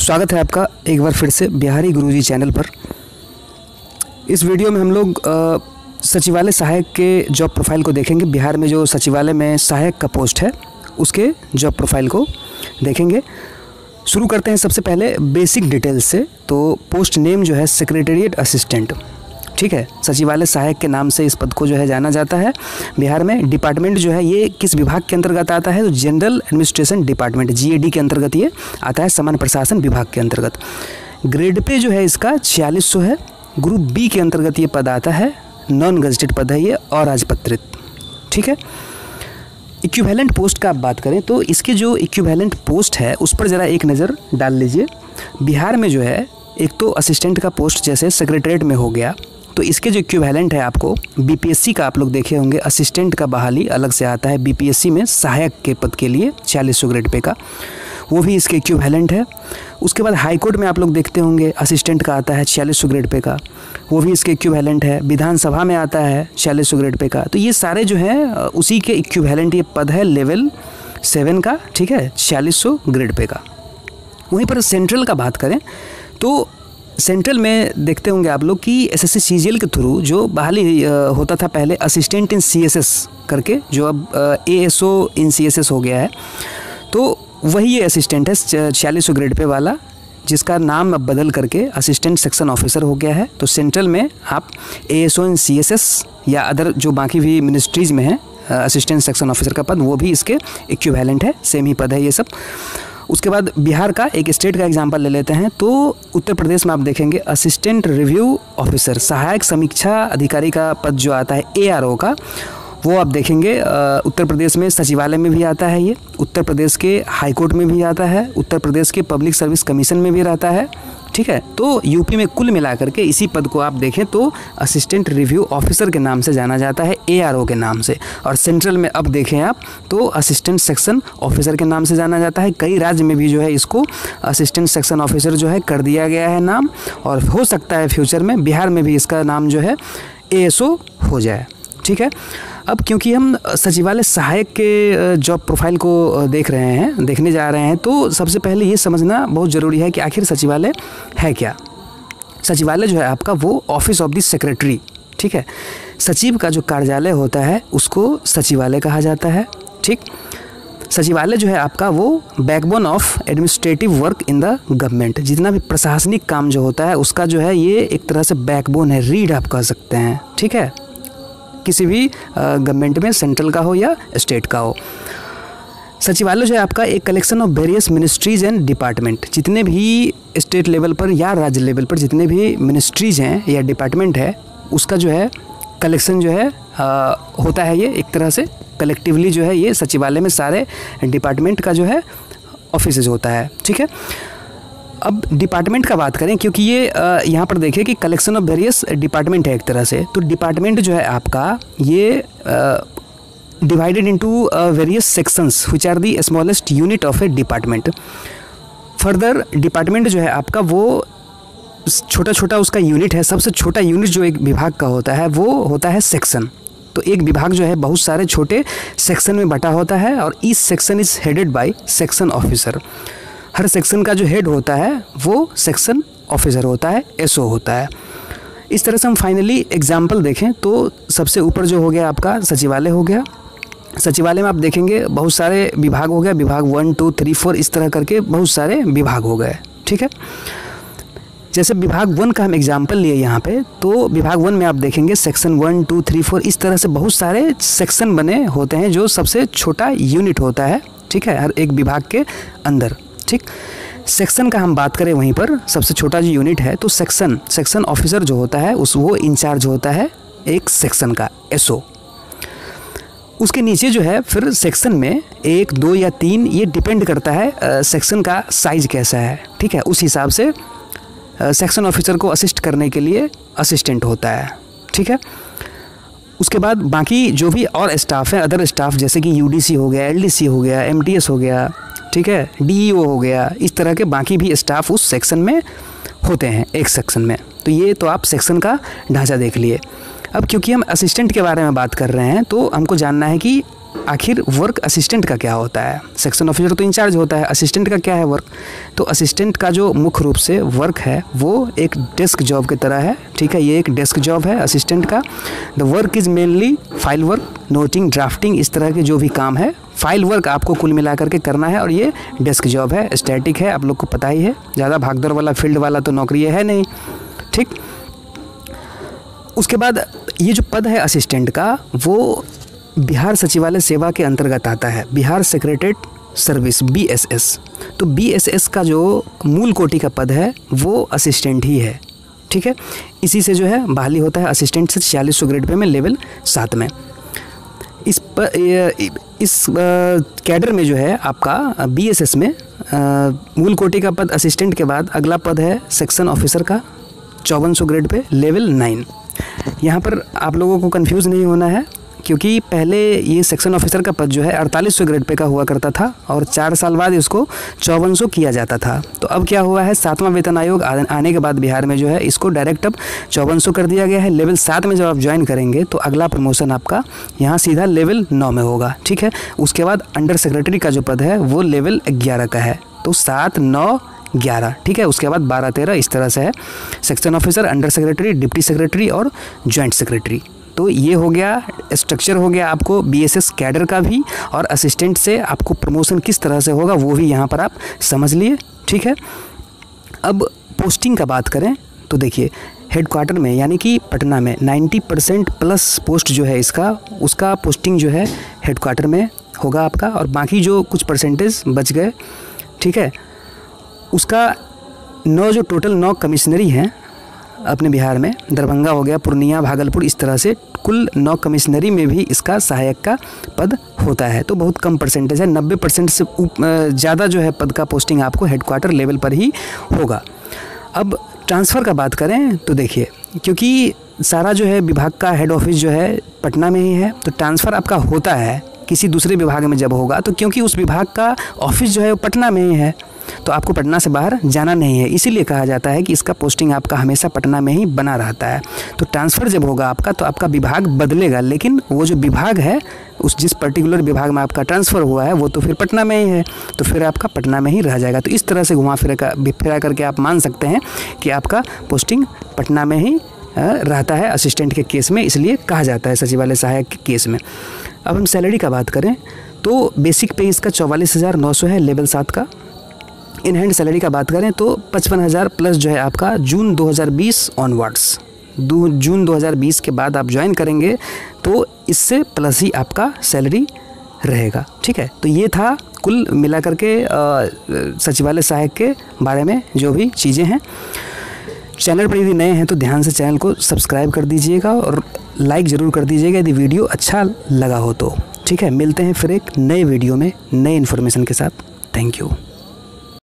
स्वागत है आपका एक बार फिर से बिहारी गुरुजी चैनल पर। इस वीडियो में हम लोग सचिवालय सहायक के जॉब प्रोफाइल को देखेंगे। बिहार में जो सचिवालय में सहायक का पोस्ट है उसके जॉब प्रोफाइल को देखेंगे। शुरू करते हैं सबसे पहले बेसिक डिटेल्स से। तो पोस्ट नेम जो है सेक्रेटेरिएट असिस्टेंट, ठीक है, सचिवालय सहायक के नाम से इस पद को जो है जाना जाता है बिहार में। डिपार्टमेंट जो है ये किस विभाग के अंतर्गत आता है? तो जनरल एडमिनिस्ट्रेशन डिपार्टमेंट GAD के अंतर्गत ये आता है, सामान्य प्रशासन विभाग के अंतर्गत। ग्रेड पे जो है इसका 4600 है। ग्रुप बी के अंतर्गत ये पद आता है, नॉन गजेटेड पद है ये, अराजपत्रित, ठीक है। इक्विवेलेंट पोस्ट का आप बात करें तो इसके जो इक्विवेलेंट पोस्ट है उस पर ज़रा एक नज़र डाल लीजिए। बिहार में जो है एक तो असिस्टेंट का पोस्ट जैसे सेक्रेटरीट में हो गया, तो इसके जो इक्विवेलेंट है आपको BPSC का आप लोग देखे होंगे, असिस्टेंट का बहाली अलग से आता है BPSC में सहायक के पद के लिए 4600 ग्रेड पे का, वो भी इसके इक्विवेलेंट है। उसके बाद हाई कोर्ट में आप लोग देखते होंगे असिस्टेंट का आता है 4600 ग्रेड पे का, वो भी इसके इक्विवेलेंट है। विधानसभा में आता है 4600 ग्रेड पे का। तो ये सारे जो है उसी के इक्विवेलेंट ये पद है लेवल 7 का, ठीक है, 4600 ग्रेड पे का। वहीं पर सेंट्रल का बात करें तो सेंट्रल में देखते होंगे आप लोग कि SSC CGL के थ्रू जो बहाली होता था पहले असिस्टेंट इन CSS करके, जो अब ASO इन CSS हो गया है, तो वही ये असिस्टेंट है 4600 ग्रेड पे वाला, जिसका नाम अब बदल करके असिस्टेंट सेक्शन ऑफिसर हो गया है। तो सेंट्रल में आप ASO इन CSS या अदर जो बाकी भी मिनिस्ट्रीज़ में है असिस्टेंट सेक्शन ऑफिसर का पद, वो भी इसके इक्विवेलेंट है, सेम ही पद है ये सब। उसके बाद बिहार का एक स्टेट का एग्जांपल ले लेते हैं तो उत्तर प्रदेश में आप देखेंगे असिस्टेंट रिव्यू ऑफिसर, सहायक समीक्षा अधिकारी का पद जो आता है ARO का, वो आप देखेंगे उत्तर प्रदेश में सचिवालय में भी आता है ये, उत्तर प्रदेश के हाई कोर्ट में भी आता है, उत्तर प्रदेश के पब्लिक सर्विस कमीशन में भी रहता है, ठीक है। तो यूपी में कुल मिलाकर के इसी पद को आप देखें तो असिस्टेंट रिव्यू ऑफिसर के नाम से जाना जाता है, ARO के नाम से। और सेंट्रल में अब देखें आप तो असिस्टेंट सेक्शन ऑफिसर के नाम से जाना जाता है। कई राज्य में भी जो है इसको असिस्टेंट सेक्शन ऑफिसर जो है कर दिया गया है नाम, और हो सकता है फ्यूचर में बिहार में भी इसका नाम जो है ASO हो जाए, ठीक है। अब क्योंकि हम सचिवालय सहायक के जॉब प्रोफाइल को देखने जा रहे हैं, तो सबसे पहले ये समझना बहुत ज़रूरी है कि आखिर सचिवालय है क्या। सचिवालय जो है आपका वो ऑफिस ऑफ द सेक्रेटरी, ठीक है। सचिव का जो कार्यालय होता है उसको सचिवालय कहा जाता है, ठीक। सचिवालय जो है आपका वो backbone of administrative work in the government, जितना भी प्रशासनिक काम जो होता है उसका जो है ये एक तरह से बैकबोन है, रीढ़ आप कह सकते हैं, ठीक है, किसी भी गवर्नमेंट में, सेंट्रल का हो या स्टेट का हो। सचिवालय जो है आपका एक collection of various ministries and department, जितने भी स्टेट लेवल पर या राज्य लेवल पर जितने भी मिनिस्ट्रीज हैं या डिपार्टमेंट है उसका जो है कलेक्शन जो है होता है। ये एक तरह से कलेक्टिवली जो है ये सचिवालय में सारे डिपार्टमेंट का जो है ऑफिसेज होता है, ठीक है। अब डिपार्टमेंट का बात करें, क्योंकि ये यहाँ पर देखें कि कलेक्शन ऑफ वेरियस डिपार्टमेंट है एक तरह से, तो डिपार्टमेंट जो है आपका ये divided into various sections which are the smallest unit of a department. Further department जो है आपका वो छोटा छोटा उसका यूनिट है। सबसे छोटा यूनिट जो एक विभाग का होता है वो होता है सेक्शन। तो एक विभाग जो है बहुत सारे छोटे सेक्शन में बटा होता है, और each section is headed by section officer. Her section का जो हेड होता है वो सेक्शन ऑफिसर होता है, SO होता है। इस तरह से हम फाइनली एग्जाम्पल देखें तो सबसे ऊपर जो हो गया आपका सचिवालय हो गया। सचिवालय में आप देखेंगे बहुत सारे विभाग हो गए, विभाग 1 2 3 4 इस तरह करके बहुत सारे विभाग हो गए, ठीक है। जैसे विभाग 1 का हम एग्जाम्पल लिए यहाँ पे, तो विभाग 1 में आप देखेंगे सेक्शन 1 2 3 4 इस तरह से बहुत सारे सेक्शन बने होते हैं, जो सबसे छोटा यूनिट होता है, ठीक है, हर एक विभाग के अंदर, ठीक। सेक्शन का हम बात करें वहीं पर सबसे छोटा जो यूनिट है, तो सेक्शन ऑफिसर जो होता है वो इंचार्ज होता है एक सेक्शन का, SO। उसके नीचे जो है फिर सेक्शन में 1 2 या 3 ये डिपेंड करता है सेक्शन का साइज कैसा है, ठीक है, उस हिसाब से सेक्शन ऑफिसर को असिस्ट करने के लिए असिस्टेंट होता है, ठीक है। उसके बाद बाकी जो भी और स्टाफ है, अदर स्टाफ जैसे कि UDC हो गया, LDC हो गया, MTS हो गया, ठीक है, DEO हो गया, इस तरह के बाकी भी स्टाफ उस सेक्शन में होते हैं एक सेक्शन में। तो ये तो आप सेक्शन का ढांचा देख लिए। अब क्योंकि हम असिस्टेंट के बारे में बात कर रहे हैं तो हमको जानना है कि आखिर वर्क असिस्टेंट का क्या होता है। सेक्शन ऑफिसर तो इंचार्ज होता है, असिस्टेंट का क्या है वर्क। तो असिस्टेंट का जो मुख्य रूप से वर्क है वो एक डेस्क जॉब की तरह है, ठीक है। ये एक डेस्क जॉब है असिस्टेंट का। The work is mainly file work, noting, drafting, इस तरह के जो भी काम है फाइल वर्क आपको कुल मिला करके करना है। और ये डेस्क जॉब है, स्टैटिक है, आप लोग को पता ही है, ज़्यादा भागदौड़ वाला फील्ड वाला तो नौकरी है नहीं, ठीक। उसके बाद ये जो पद है असिस्टेंट का वो बिहार सचिवालय सेवा के अंतर्गत आता है, बिहार सेक्रेटरीट सर्विस, BSS। तो BSS का जो मूल कोटि का पद है वो असिस्टेंट ही है, ठीक है। इसी से जो है बहाली होता है असिस्टेंट से 4600 ग्रेड पे में लेवल 7 में। इस कैडर में जो है आपका BSS में मूल कोटि का पद असिस्टेंट के बाद अगला पद है सेक्शन ऑफिसर का 5400 ग्रेड पे लेवल 9। यहाँ पर आप लोगों को कंफ्यूज नहीं होना है, क्योंकि पहले ये सेक्शन ऑफिसर का पद जो है 4800 ग्रेड पे का हुआ करता था और 4 साल बाद इसको 5400 किया जाता था। तो अब क्या हुआ है, 7वां वेतन आयोग आने के बाद बिहार में जो है इसको डायरेक्ट अब 5400 कर दिया गया है। लेवल 7 में जब आप ज्वाइन करेंगे तो अगला प्रमोशन आपका यहाँ सीधा लेवल 9 में होगा, ठीक है। उसके बाद अंडर सेक्रेटरी का जो पद है वो लेवल 11 का है, तो 7, 9, 11, ठीक है। उसके बाद 12, 13 इस तरह से है। Section officer, under secretary, deputy secretary और ज्वाइंट सेक्रेटरी। तो ये हो गया स्ट्रक्चर, हो गया आपको BSS कैडर का भी, और असिस्टेंट से आपको प्रमोशन किस तरह से होगा वो भी यहाँ पर आप समझ लिए, ठीक है। अब पोस्टिंग का बात करें तो देखिए हेडक्वार्टर में यानी कि पटना में 90% प्लस पोस्ट जो है इसका, उसका पोस्टिंग जो है हेडक्वार्टर में होगा आपका, और बाकी जो कुछ परसेंटेज बच गए, ठीक है, उसका जो टोटल 9 कमिश्नरी हैं अपने बिहार में, दरभंगा हो गया, पूर्णिया, भागलपुर, इस तरह से कुल 9 कमिश्नरी में भी इसका सहायक का पद होता है। तो बहुत कम परसेंटेज है, 90% से ज़्यादा जो है पद का पोस्टिंग आपको हेडक्वार्टर लेवल पर ही होगा। अब ट्रांसफ़र का बात करें तो देखिए, क्योंकि सारा जो है विभाग का हेड ऑफिस जो है पटना में ही है, तो ट्रांसफ़र आपका होता है किसी दूसरे विभाग में जब होगा तो क्योंकि उस विभाग का ऑफिस जो है वो पटना में ही है, तो आपको पटना से बाहर जाना नहीं है। इसीलिए कहा जाता है कि इसका पोस्टिंग आपका हमेशा पटना में ही बना रहता है। तो ट्रांसफ़र जब होगा आपका तो आपका विभाग बदलेगा, लेकिन वो जो विभाग है उस जिस पर्टिकुलर विभाग में आपका ट्रांसफ़र हुआ है वो तो फिर पटना में ही है, तो फिर आपका पटना में ही रह जाएगा। तो इस तरह से घुमा फिरा करके आप मान सकते हैं कि आपका पोस्टिंग पटना में ही रहता है असिस्टेंट के केस में, इसलिए कहा जाता है सचिवालय सहायक के केस में। अब हम सैलरी का बात करें तो बेसिक पे इसका 44,900 है लेवल 7 का। इन हैंड सैलरी का बात करें तो 55,000 प्लस जो है आपका जून 2020 ऑनवर्ड्स, जून 2020 के बाद आप ज्वाइन करेंगे तो इससे प्लस ही आपका सैलरी रहेगा, ठीक है। तो ये था कुल मिला करके सचिवालय सहायक के बारे में जो भी चीज़ें हैं। चैनल पर यदि नए हैं तो ध्यान से चैनल को सब्सक्राइब कर दीजिएगा और लाइक ज़रूर कर दीजिएगा यदि वीडियो अच्छा लगा हो तो, ठीक है। मिलते हैं फिर एक नए वीडियो में नए इन्फॉर्मेशन के साथ। Thank you.